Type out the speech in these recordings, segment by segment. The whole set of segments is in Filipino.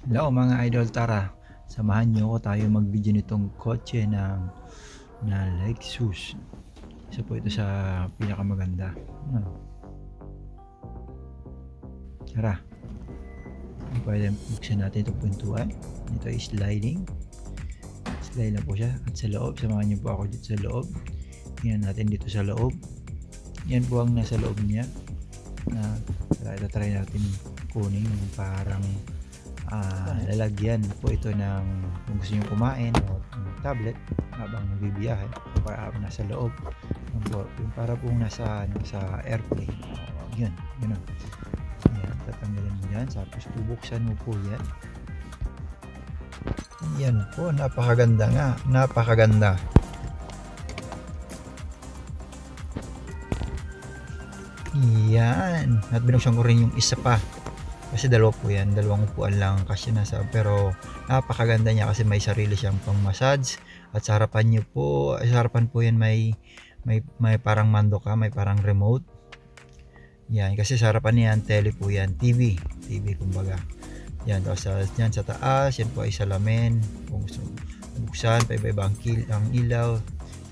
Hello mga idol, tara samahan nyo ako tayo mag-video nitong kotse na Lexus. Isa po ito sa pinakamaganda. Tara, pwede buksan natin itong pintuan. Ito ay slide lang po siya. At sa loob, samahan nyo po ako dito sa loob. Tingnan natin dito sa loob. Yan po ang nasa loob niya. Try natin kunin yung parang lalagyan po ito ng kung gusto nyo kumain o tablet habang nagbibiyahe para nasa loob yung para pong nasa airplane. Yun yan, tatanggalin mo yan, tapos bubuksan mo po yan po. Napakaganda. Yan, at binuksan ko rin yung isa pa kasi dalawa po yan, dalawang upuan lang kasi nasa, pero napakaganda niya kasi may sarili siyang pang massage. At sa harapan niyo po, sa harapan po yan may parang mando ka, may parang remote yan, kasi sa harapan niyan tele po yan, TV kumbaga yan. Tapos yan sa taas, yan po ay salamin kung gusto buksan pa iba-iba ang ilaw.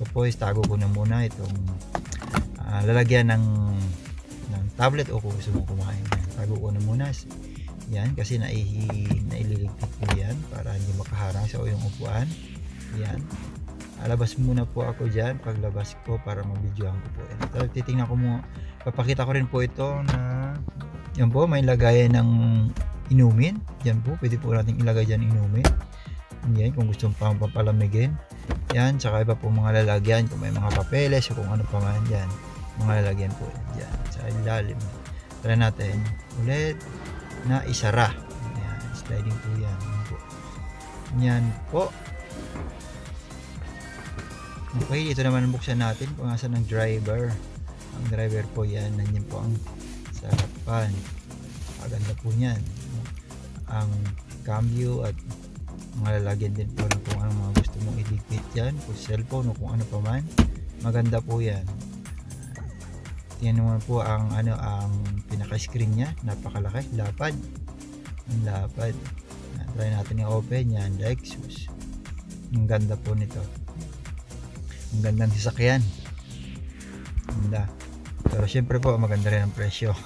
Tapos tago ko na muna itong lalagyan ng tablet o kung gusto mong kumain yan, tago ko na muna yan kasi naililigpit ko yan para hindi makaharang sa yung upuan. Yan, alabas muna po ako dyan. Paglabas ko para mabidyohan ko po yan. Ito, titingnan ko mo, papakita ko rin po ito na yan po, may lagayan ng inumin. Yan po, pwede po natin ilagay dyan inumin yan kung gusto pang papalamigin yan. Tsaka iba po mga lalagyan kung may mga papeles o kung ano pa man yan, mga lalagyan po yan sa ilalim. Try natin ulit na isara. Yan, sliding po yan. Yan po. Okay, ito naman buksan natin kung asan ang driver. Ang driver po yan, nandiyan po ang sa harapan. Maganda po yan ang cambio at mga lalagyan din po kung ano mga gusto mong iligpit yan, kung cellphone o kung ano pa man. Maganda po yan. Tingnan naman po ang ang pinaka screen nya, napakalaki, lapad. Ang lapad. Try natin i-open yan, Lexus. Ang ganda po nito. Ang gandang sasakyan. Ganda. Pero syempre po maganda rin ang presyo.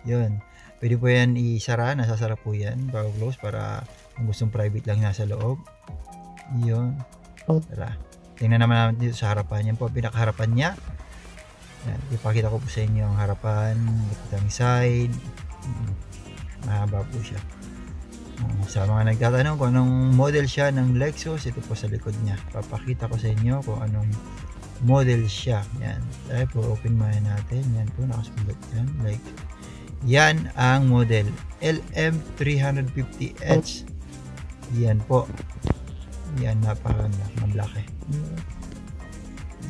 Yun. Pwede po yan isara, nasasara po yan bago close para kung gustong private lang nasa loob. Yun. Tara. Tingnan naman natin dito sa harapan. Yan po, pinakaharapan niya. Yan, ipakita ko po sa inyo ang harapan, ang side. Mahaba po siya. Sa mga nagtatanong kung anong model siya ng Lexus, ito po sa likod niya. Papakita ko sa inyo kung anong model siya. Yan. Tayo po, open muna natin. Yan po, nakasulat yan. Like, yan ang model. LM350H. Yan po. Yan, napakaganda. Mablaki.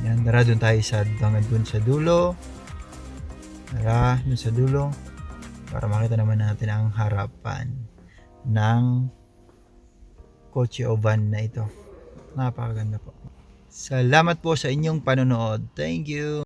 Yan, tara dun tayo sa dun sa dulo. Tara, dun sa dulo. Para makita naman natin ang harapan ng kotse o van na ito. Napakaganda po. Salamat po sa inyong panonood. Thank you.